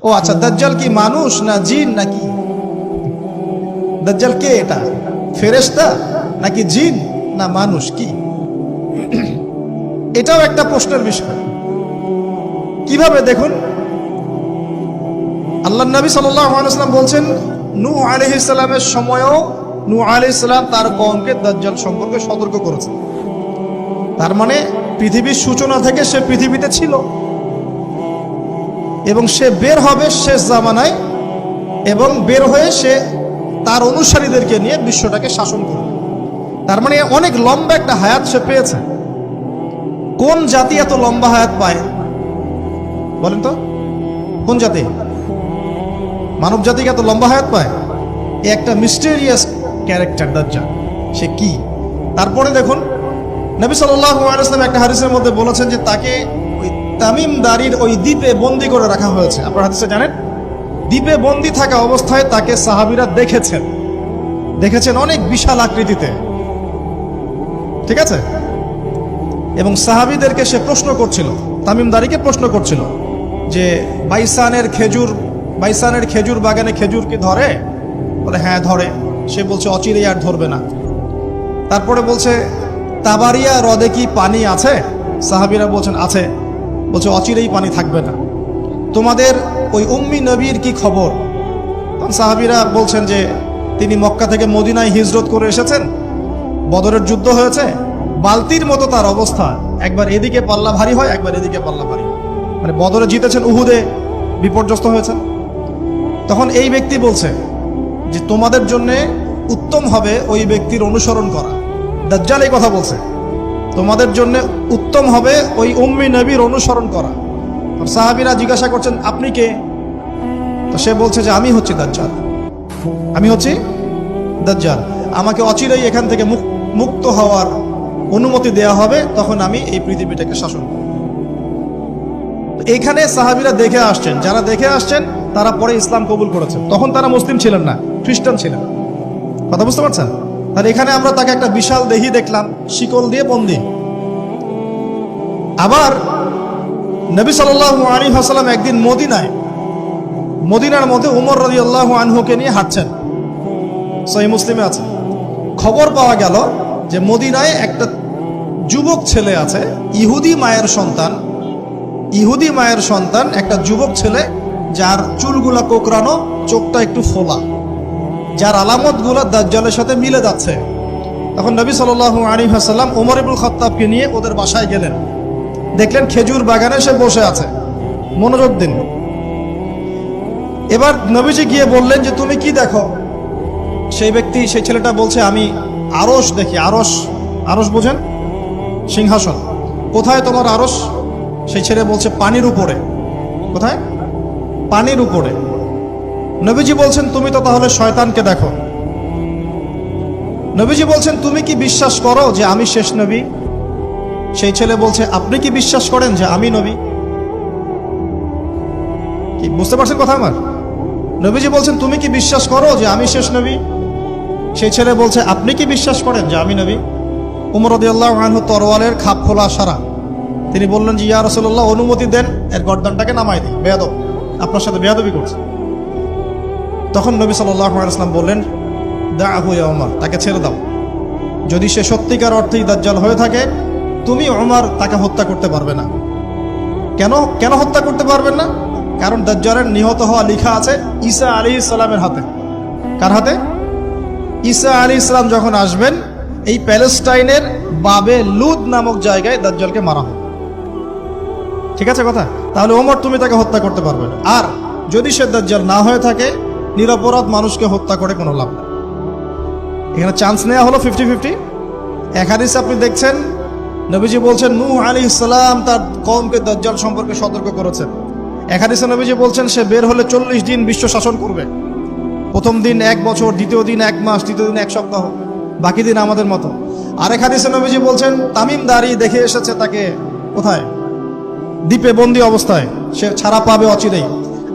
ও আচ্ছা, দাজ্জাল কি মানুষ না জিন নাকি? দাজ্জাল কে? এটা ফেরেশতা নাকি জিন না মানুষ? কি এটাও একটা প্রশ্নের বিষয়। কিভাবে দেখুন, আল্লাহর নবী সাল্লাল্লাহু আলাইহি ওয়াসাল্লাম বলছেন নূহ আলাইহিস সালামের সময়ও নূহ আলাইহিস সালাম তার কওমকে দাজ্জাল সম্পর্কে সতর্ক করেছেন। তার মানে পৃথিবীর সূচনা থেকে সে পৃথিবীতে ছিল এবং সে বের হবে শেষ জামানায়, এবং বের হয়ে সে তার অনুসারীদেরকে নিয়ে বিশ্বটাকে শাসন করবে। তার মানে অনেক লম্বা একটা হায়াত সে পেয়েছে। কোন জাতি এত লম্বা হায়াত পায় বলেন তো? কোন জাতি, মানব জাতিকে এত লম্বা হায়াত পায়? এ একটা মিস্টেরিয়াস ক্যারেক্টার দাজ্জাল। সে কি? তারপরে দেখুন, নবী সাল্লাল্লাহু আলাইহি ওয়াসাল্লাম একটা হাদিসের মধ্যে বলেছেন যে তাকে ওই তামিম দারির ওই দ্বীপে বন্দী করে রাখা হয়েছে। আপনারা হাদিসে জানেন, দ্বীপে বন্দী থাকা অবস্থায় তাকে সাহাবীরা দেখেছেন অনেক বিশাল আকৃতিতে, ঠিক আছে? এবং সাহাবীদেরকে সে প্রশ্ন করছিল, তামিম দারিকে প্রশ্ন করছিল যে বাইসানের খেজুর বাগানে খেজুর কি ধরে? বলে হ্যাঁ ধরে। সে বলছে অচিরেই আর ধরবে না। তারপরে বলছে তাবারিয়া হ্রদে কি পানি আছে? সাহাবীরা বলছেন আছে। বলছে অচিরেই পানি থাকবে না। তোমাদের ওই উম্মি নবীর কি খবর? তখন সাহাবীরা বলছেন যে তিনি মক্কা থেকে মদিনায় হিজরত করে এসেছেন, বদরের যুদ্ধ হয়েছে, বালতির মতো তার অবস্থা, একবার এদিকে পাল্লা ভারী হয় একবার এদিকে পাল্লা ভারী, মানে বদরে জিতেছেন, উহুদে বিপর্যস্ত হয়েছেন। তখন এই ব্যক্তি বলছে যে তোমাদের জন্য উত্তম হবে ওই ব্যক্তির অনুসরণ করা। দাজ্জাল এই কথা বলছে, তোমাদের জন্য উত্তম হবে ওই উম্মি নবীর অনুসরণ করা। সাহাবীরা জিজ্ঞাসা করছেন আপনি কে? তো সে বলছে যে আমি হচ্ছি দাজ্জাল, আমি হচ্ছি দাজ্জাল। আমাকে অচিরেই এখান থেকে মুক্ত হওয়ার অনুমতি দেয়া হবে, তখন আমি এই পৃথিবীটাকে শাসন করব। এইখানে সাহাবীরা দেখে আসছেন, যারা দেখে আসছেন তারা পরে ইসলাম কবুল করেছেন। তখন তারা মুসলিম ছিলেন না, খ্রিস্টান ছিলেন। কথা বুঝতে পারছেন? আর এখানে আমরা তাকে একটা বিশাল দেহি দেখলাম, শিকল দিয়ে বন্দী। আবার নবী সাল্লাল্লাহু আলাইহি ওয়াসাল্লাম একদিন মদিনার মধ্যে উমর রাদিয়াল্লাহু আনহুকে নিয়ে হাঁটছেন, সহিহ মুসলিমে আছে। খবর পাওয়া গেল যে মদিনায় একটা যুবক ছেলে আছে, ইহুদি মায়ের সন্তান একটা যুবক ছেলে, যার চুলগুলা কোকড়ানো, চোখটা একটু ফোলা, যার আলামতগুলো দাজ্জালের সাথে মিলে যাচ্ছে। তখন নবী সাল্লাল্লাহু আলাইহি ওয়াসাল্লাম ওমর ইবনুল খাত্তাবকে নিয়ে ওদের বাসায় গেলেন। দেখলেন খেজুর বাগানে সে বসে আছে, মনোযোগ দিন। এবার নবীজি গিয়ে বললেন যে তুমি কি দেখো? সেই ছেলেটা বলছে আমি আরশ দেখি। আরশ বোঝেন? সিংহাসন। কোথায় তোমার আরশ? সেই ছেলে বলছে পানির উপরে। কোথায়? পানির উপরে। নবীজি বলছেন তুমি তো তাহলে শয়তানকে দেখো। নবীজি বলছেন তুমি কি বিশ্বাস করো যে আমি শেষ নবী? সেই ছেলে বলছে আপনি কি বিশ্বাস করেন যে আমি নবী? কি বুঝতে পারছেন কথা আমার? নবীজি বলছেন তুমি কি বিশ্বাস করো যে আমি শেষ নবী? সেই ছেলে বলছে আপনি কি বিশ্বাস করেন যে আমি নবী? উমর রাদিয়াল্লাহু আনহু তরোয়ালের খাপ খোলা সারা। তিনি বললেন যে ইয়া রাসূলুল্লাহ অনুমতি দেন, এর গর্দানটাকে নামাই দিই, বেয়াদব, আপনার সাথে বেয়াদবি করছে। তখন নবী সাল্লাল্লাহু আলাইহি ওয়াসাল্লাম বললেন দাআহু ইয়া উমর, তাকে ছেড়ে দাও। যদি সে সত্যিকার অর্থেই দাজ্জাল হয়ে থাকে, তুমি উমর তাকে হত্যা করতে পারবে না। কেন হত্যা করতে পারবেন না? কারণ দাজ্জালের নিহত হওয়া লেখা আছে ঈসা আলাইহিস সালামের হাতে। কার হাতে? ঈসা আলাইহিস সালাম যখন আসবেন, এই প্যালেস্টাইনের বাবে লুদ নামক জায়গায় দাজ্জালকে মারা হবে। ঠিক আছে কথা? তাহলে ওমর তুমি তাকে হত্যা করতে পারবে না। আর যদি সে দাজ্জাল না হয়ে থাকে, নিরপরাধ মানুষকে হত্যা করে কোনো লাভ নেই। এখানে চান্স নেওয়া হলো 50-50। এক হাদিসে আপনি দেখছেন নবীজি বলছেন নূহ আলাইহিস সালাম তার কওমকে দাজ্জাল সম্পর্কে সতর্ক করেছেন। এক হাদিসে নবীজি বলছেন সে বের হলে 40 দিন বিশ্ব শাসন করবে। প্রথম দিন 1 বছর, দ্বিতীয় দিন 1 মাস, তৃতীয় দিন 1 সপ্তাহ, বাকি দিন আমাদের মতো। আরেক হাদিসে নবীজি বলছেন তামিম দারি দেখে এসেছে তাকে কোথায়? দ্বীপে বন্দী অবস্থায়, সে ছাড়া পাবে অচিরেই।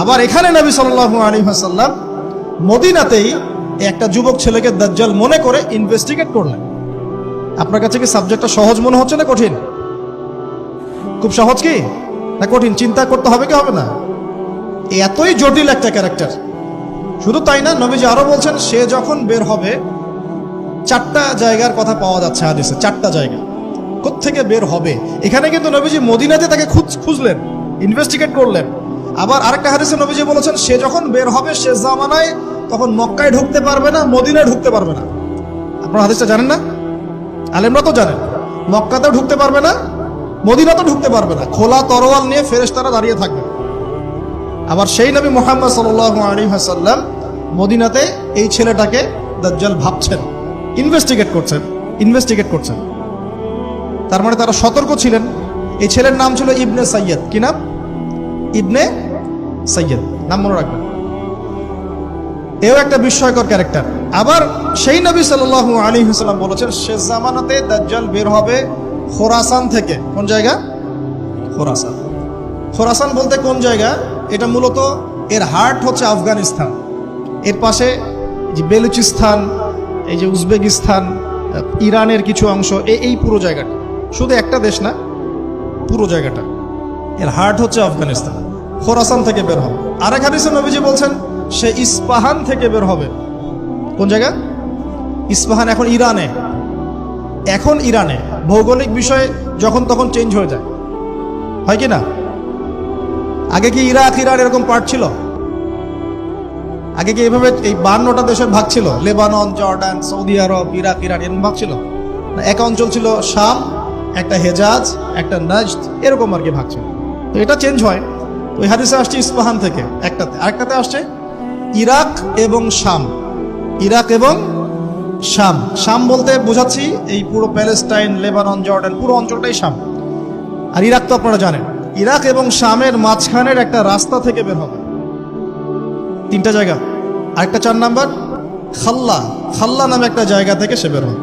আবার এখানে নবী সাল্লাল্লাহু আলাইহি ওয়াসাল্লাম মদিনাতেই একটা যুবক ছেলেকে দাজ্জাল মনে করে ইনভেস্টিগেট করলেন। আপনার কাছে কি সাবজেক্টটা সহজ মনে হচ্ছে না কঠিন? খুব সহজ কি না কঠিন? চিন্তা করতে হবে কি হবে না? এতই জটিল একটা ক্যারেক্টার। শুধু তাই না, নবীজি আরো বলছেন সে যখন বের হবে, 4টা জায়গার কথা পাওয়া যাচ্ছে হাদিসে, 4টা জায়গা কোত্থেকে বের হবে। এখানে কিন্তু নবীজি মদিনাতে তাকে খুঁজলেন, ইনভেস্টিগেট করলেন। আবার আরেকটা হাদিসে নবীজি বলেছেন সে যখন বের হবে সে জামানায় তখন মক্কায় ঢুকতে পারবে না, মদিনায় ঢুকতে পারবে না। আপনারা হাদিসটা জানেন না? আলেমরা তো জানেন। মক্কাতেও ঢুকতে পারবে না, মদিনাতেও ঢুকতে পারবে না। খোলা তরোয়াল নিয়ে ফেরেশতারা দাঁড়িয়ে থাকবে। আবার সেই নবী মুহাম্মদ সাল্লাল্লাহু আলাইহি ওয়াসাল্লাম মদিনাতে এই ছেলেটাকে দাজ্জাল ভাবছেন, ইনভেস্টিগেট করছেন। তার মানে তারা সতর্ক ছিলেন। এই ছেলের নাম ছিল ইবনে সাইয়্যিদ। কি নাম? ইবনে সাইয়্যিদ, নাম মনে রাখবেন। এও একটা বিস্ময়কর ক্যারেক্টার। আবার সেই নবী সাল্লাল্লাহু আলাইহি ওয়াসাল্লাম বলেছেন শেষ জামানাতে দাজ্জাল বের হবে খোরাসান থেকে। কোন জায়গা? খোরাসান। খোরাসান বলতে কোন জায়গা? এটা মূলত এর হার্ট হচ্ছে আফগানিস্তান, এর পাশে যে বেলুচিস্তান, এই যে উজবেকিস্তান, ইরানের কিছু অংশ, এই পুরো জায়গাটা, শুধু একটা দেশ না, পুরো জায়গাটা এর হার্ট হচ্ছে আফগানিস্তান। খোরাসান থেকে বের হবে। আরেক হাদিসে নবীজি বলছেন সে ইস্পাহান থেকে বের হবে। কোন জায়গা? ইস্পাহান এখন ইরানে। ভৌগোলিক বিষয় যখন তখন চেঞ্জ হয়ে যায়, হয় কি না? আগে কি ইরাক ইরান এরকম পার্ট ছিল? আগে কি এইভাবে এই 52টা দেশের ভাগ ছিল? লেবানন, জর্ডান, সৌদি আরব, ইরাক ইরান এরকম ভাগ ছিল না? এক অঞ্চল ছিল শাম, একটা হেজাজ, একটা নাজদ, এরকম আর কি ভাগ ছিল। তো এটা চেঞ্জ হয়। ওই হাদিসে আসছে ইস্পাহান থেকে একটাতে, আরেকটাতে আসছে ইরাক এবং শাম। শাম বলতে বোঝাচ্ছি এই পুরো প্যালেস্টাইন, লেবানন, জর্ডান, পুরো অঞ্চলটাই শাম। আর ইরাক তো আপনারা জানেন। ইরাক এবং শামের মাঝখানের একটা রাস্তা থেকে বের হবে। 3টা জায়গা। আরেকটা 4 নাম্বার খাল্লা নামে একটা জায়গা থেকে সে বের হবে।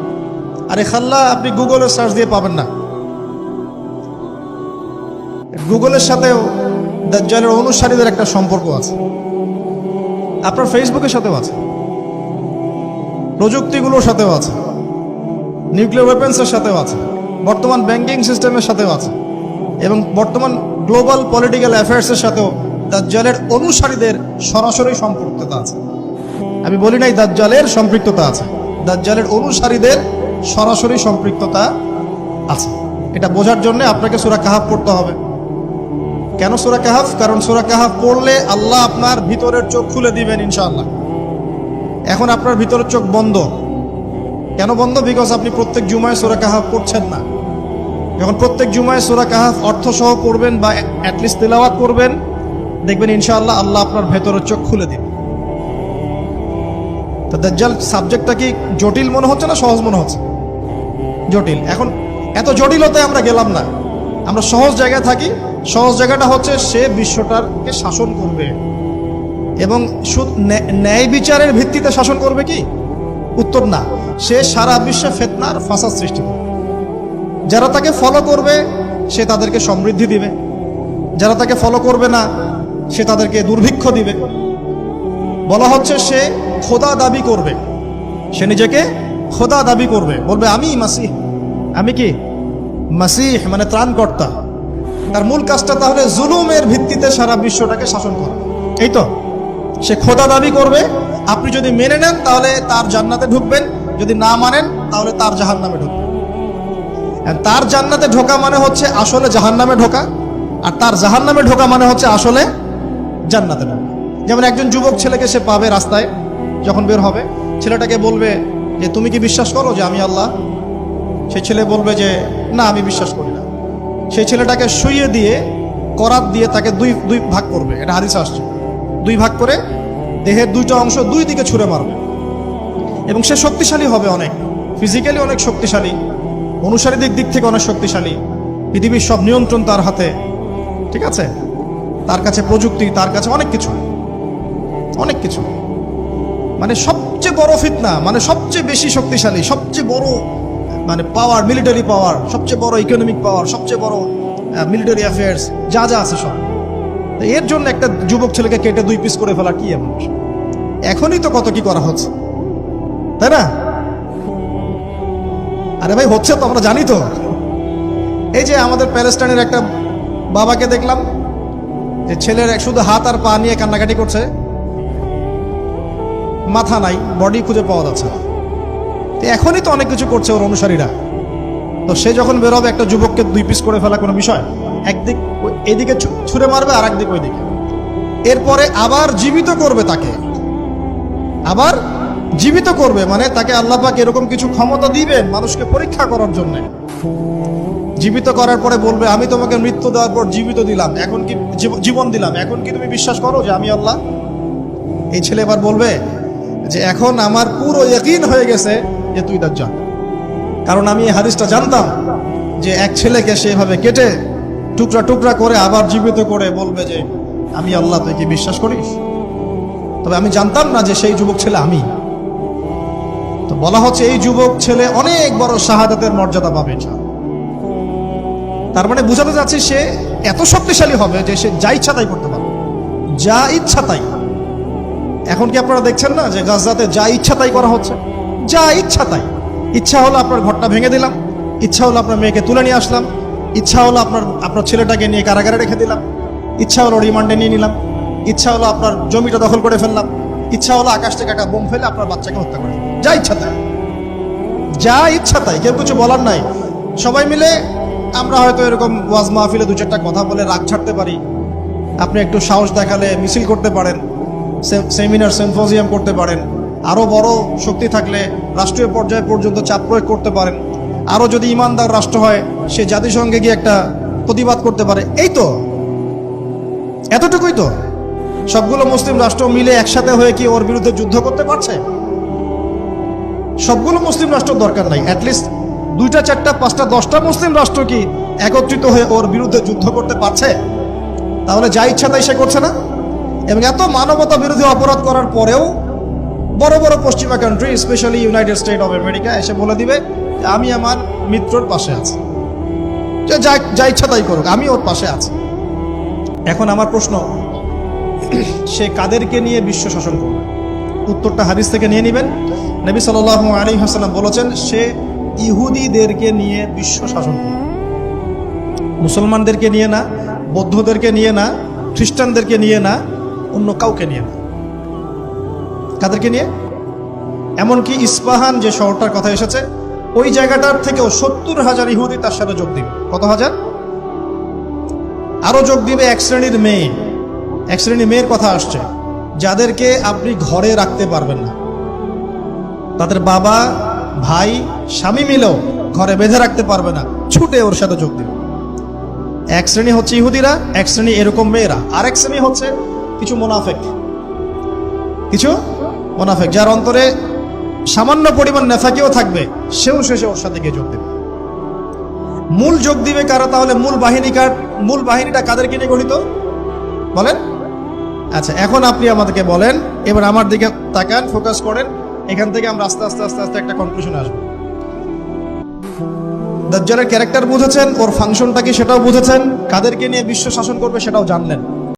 আর এই খাল্লা আপনি গুগলে সার্চ দিয়ে পাবেন না। গুগলের সাথেও দাজ্জালের অনুসারীদের একটা সম্পর্ক আছে, আপনার ফেসবুকের সাথেও আছে, প্রযুক্তিগুলোর সাথেও আছে, নিউক্লিয়ার ওয়েপন্সের সাথেও আছে, বর্তমান ব্যাংকিং সিস্টেমের সাথেও আছে, এবং বর্তমান গ্লোবাল পলিটিক্যাল অ্যাফেয়ার্সের সাথেও দাজ্জালের অনুসারীদের সরাসরি সম্পৃক্ততা আছে। আমি বলি নাই দাজ্জালের সম্পৃক্ততা আছে, দাজ্জালের অনুসারীদের সরাসরি সম্পৃক্ততা আছে। এটা বোঝার জন্য আপনাকে সূরা কাহাফ পড়তে হবে। কেন সূরা কাহাফ? কারণ সূরা কাহাফ পড়লে আল্লাহ আপনার ভিতরের চোখ খুলে দিবেন ইনশাআল্লাহ। এখন আপনার ভিতরের চোখ বন্ধ। কেন বন্ধ? বিকজ আপনি প্রত্যেক জুমায় সূরা কাহাফ পড়ছেন না। যখন প্রত্যেক জুমায় সূরা কাহাফ অর্থসহ পড়বেন বা অ্যাটলিস্ট তেলাওয়াত করবেন, দেখবেন ইনশাআল্লাহ আল্লাহ আপনার ভেতরের চোখ খুলে দিবেন। তো দাজ্জাল সাবজেক্টটা কি জটিল মনে হচ্ছে না সহজ মনে হচ্ছে? জটিল। এখন এত জটিলতে আমরা গেলাম না, আমরা সহজ জায়গায় থাকি। সহজ জায়গাটা হচ্ছে সে বিশ্বটাকে শাসন করবে, এবং ন্যায় বিচারের ভিত্তিতে শাসন করবে কি? উত্তর না, সে সারা বিশ্বে ফিতনার ফাসাদ সৃষ্টি করবে। যারা তাকে ফলো করবে সে তাদেরকে সমৃদ্ধি দিবে, যারা তাকে ফলো করবে না সে তাদেরকে দুর্ভিক্ষ দিবে। বলা হচ্ছে সে খোদা দাবি করবে, সে নিজেকে খোদা দাবি করবে, বলবে আমি মাসিহ। আমি কি? মাসিহ মানে ত্রাণকর্তা। তার মূল কাজটা তাহলে জুলুমের ভিত্তিতে সারা বিশ্বটাকে শাসন করা। এই তো, সে খোদা দাবি করবে। আপনি যদি মেনে নেন তাহলে তার জান্নাতে ঢুকবেন, যদি না মানেন তাহলে তার জাহান্নামে ঢুকবেন। তার জান্নাতে ঢোকা মানে হচ্ছে আসলে জাহান্নামে ঢোকা, আর তার জাহান্নামে ঢোকা মানে হচ্ছে আসলে জান্নাতে ঢোকা। যেমন একজন যুবক ছেলেকে সে পাবে রাস্তায়, যখন বের হবে ছেলেটাকে বলবে যে তুমি কি বিশ্বাস করো যে আমি আল্লাহ? সেই ছেলে বলবে যে না, আমি বিশ্বাস করি না। সেই ছেলেটাকে শুইয়ে দিয়ে করাত দিয়ে তাকে দুই ভাগ করবে। এটা হাদিসে আসছে। 2 ভাগ করে দেহের 2টা অংশ 2 দিকে ছুঁড়ে মারবে, এবং সে শক্তিশালী হবে, অনেক ফিজিক্যালি অনেক শক্তিশালী, অনুসারীদের দিক থেকে অনেক শক্তিশালী। পৃথিবীর সব নিয়ন্ত্রণ তার হাতে, ঠিক আছে? তার কাছে প্রযুক্তি, তার কাছে অনেক কিছু। মানে সবচেয়ে বড় ফিতনা, মানে সবচেয়ে বেশি শক্তিশালী, সবচেয়ে বড় মানে পাওয়ার, মিলিটারি পাওয়ার, সবচেয়ে বড় ইকোনমিক পাওয়ার, সবচেয়ে বড় মিলিটারি অ্যাফেয়ার্স, যা আছে সব। এর জন্য একটা যুবক ছেলেকে কেটে 2 পিস করে ফেলা কি এমন? এখনই তো কত কি করা হচ্ছে, তাই না? আরে ভাই হচ্ছে তো, আমরা জানি তো। এই যে আমাদের প্যালেস্টাইনের একটা বাবাকে দেখলাম, যে ছেলের শুধু হাত আর পা নিয়ে কান্নাকাটি করছে, মাথা নাই, বডি খুঁজে পাওয়া যাচ্ছে না। তো এখনই তো অনেক কিছু করছে ওর অনুসারীরা। তো সে যখন বেরোবে একটা যুবককে 2 পিস করে ফেলা কোনো বিষয়? একদিক এদিকে ছুঁড়ে মারবে আর একদিক ওইদিকে, এরপরে আবার জীবিত করবে তাকে, আবার জীবিত করবে। মানে তাকে আল্লাহ পাক এরকম কিছু ক্ষমতা দিবেন মানুষকে পরীক্ষা করার জন্য। জীবিত করার পরে বলবে, আমি তোমাকে মৃত্যু দেওয়ার পর জীবিত দিলাম, এখন কি জীবন দিলাম, এখন কি তুমি বিশ্বাস করো যে আমি আল্লাহ? এই ছেলে এবার বলবে যে এখন আমার পুরো ইয়াকিন হয়ে গেছে যে তুই দাজ্জাল। কারণ আমি এই হাদিসটা জানতাম যে এক ছেলেকে সেভাবে কেটে টুকরা টুকরা করে আবার জীবিত করে বলবে যে আমি আল্লাহ, তুই কি বিশ্বাস করিস? তবে আমি জানতাম না যে সেই যুবক ছেলে আমি। তো বলা হচ্ছে এই যুবক ছেলে অনেক বড় শাহাদাতের মর্যাদা পাবে। তার মানে বোঝাতে যাচ্ছে সে এত শক্তিশালী হবে যে সে যা ইচ্ছা তাই করতে পারবে, যা ইচ্ছা তাই। এখন কি আপনারা দেখছেন না যে গাজাতে যা ইচ্ছা তাই করা হচ্ছে? যা ইচ্ছা তাই। ইচ্ছা হলো আপনার ঘরটা ভেঙে দিলাম, ইচ্ছা হলো আপনার মেয়েকে তুলে নিয়ে আসলাম, ইচ্ছা হলো আপনার ছেলেটাকে নিয়ে কারাগারে রেখে দিলাম, ইচ্ছা হলো রিমান্ডে নিয়ে নিলাম, ইচ্ছা হলো আপনার জমিটা দখল করে ফেললাম, ইচ্ছা হলো আকাশ থেকে একটা বোম ফেলে আপনার বাচ্চাকে হত্যা করে। যা ইচ্ছা তাই, যা ইচ্ছা তাই, কেউ কিছু বলার নাই। সবাই মিলে আমরা হয়তো এরকম ওয়াজ মাহফিলে 2-4টা কথা বলে রাগ ছাড়তে পারি, আপনি একটু সাহস দেখালে মিছিল করতে পারেন, সেমিনার সিম্পোজিয়াম করতে পারেন, আরও বড় শক্তি থাকলে রাষ্ট্রীয় পর্যায়ে পর্যন্ত চাপ প্রয়োগ করতে পারেন, আরও যদি ইমানদার রাষ্ট্র হয় সে জাতিসংঘে গিয়ে একটা প্রতিবাদ করতে পারে। এই তো, এতটুকুই তো। সবগুলো মুসলিম রাষ্ট্র মিলে একসাথে হয়ে কি ওর বিরুদ্ধে যুদ্ধ করতে পারছে? সবগুলো মুসলিম রাষ্ট্র দরকার নাই, অ্যাটলিস্ট 2টা 4টা 5টা 10টা মুসলিম রাষ্ট্র কি একত্রিত হয়ে ওর বিরুদ্ধে যুদ্ধ করতে পারছে? তাহলে যা ইচ্ছা তাই সে করছে না। এবং এত মানবতা বিরোধী অপরাধ করার পরেও বড় বড় পশ্চিমা country, specially United state of America এসে বলে দিবে যে আমি আমার মিত্রর পাশে আছি, যা ইচ্ছা তাই করুক, আমি ওর পাশে আছি। এখন আমার প্রশ্ন, সে কাদেরকে নিয়ে বিশ্ব শাসন করবে? উত্তরটা হাদিস থেকে নিয়ে নেবেন। নবী সাল্লাল্লাহু আলাইহি ওয়াসাল্লাম বলেছেন সে ইহুদিদেরকে নিয়ে বিশ্ব শাসন করবে, মুসলমানদেরকে নিয়ে না, বৌদ্ধদেরকে নিয়ে না, খ্রিস্টানদেরকে নিয়ে না, অন্য কাউকে নিয়ে না। কাদেরকে নিয়ে? এমনকি ইস্পাহান যে শহরটার কথা এসেছে ওই জায়গাটার থেকেও 70,000 ইহুদি তার সাথে যোগ দিবে। কত হাজার? আরো যোগ দিবে এক শ্রেণীর মেয়ে। এক শ্রেণীর মেয়ের কথা আসছে যাদেরকে আপনি ঘরে রাখতে পারবেন না, তাদের বাবা ভাই স্বামী মিলেও ঘরে বেঁধে রাখতে পারবে না, ছুটে ওর সাথে যোগ দিবে। এক শ্রেণী হচ্ছে ইহুদিরা, এক শ্রেণী এরকম মেয়েরা, আরেক শ্রেণী হচ্ছে কিছু মুনাফিক, যার অন্তরে সামান্য পরিমাণ নেফাকিও থাকবে, সেও শেষে ওর সাথে গিয়ে যোগ দেবে। মূল যোগ দিবে কারা? তাহলে মূল বাহিনীটা কাদেরকে নিয়ে গঠিত বলেন? আচ্ছা, এখন আপনি আমাদেরকে বলেন, এবার আমার দিকে তাকান, ফোকাস করেন, এখান থেকে আমরা আস্তে আস্তে আস্তে আস্তে একটা কনক্লুশনে আসবো। দাজ্জালের ক্যারেক্টার বুঝেছেন, ওর ফাংশনটা কি সেটাও বুঝেছেন, কাদেরকে নিয়ে বিশ্ব শাসন করবে সেটাও জানলেন।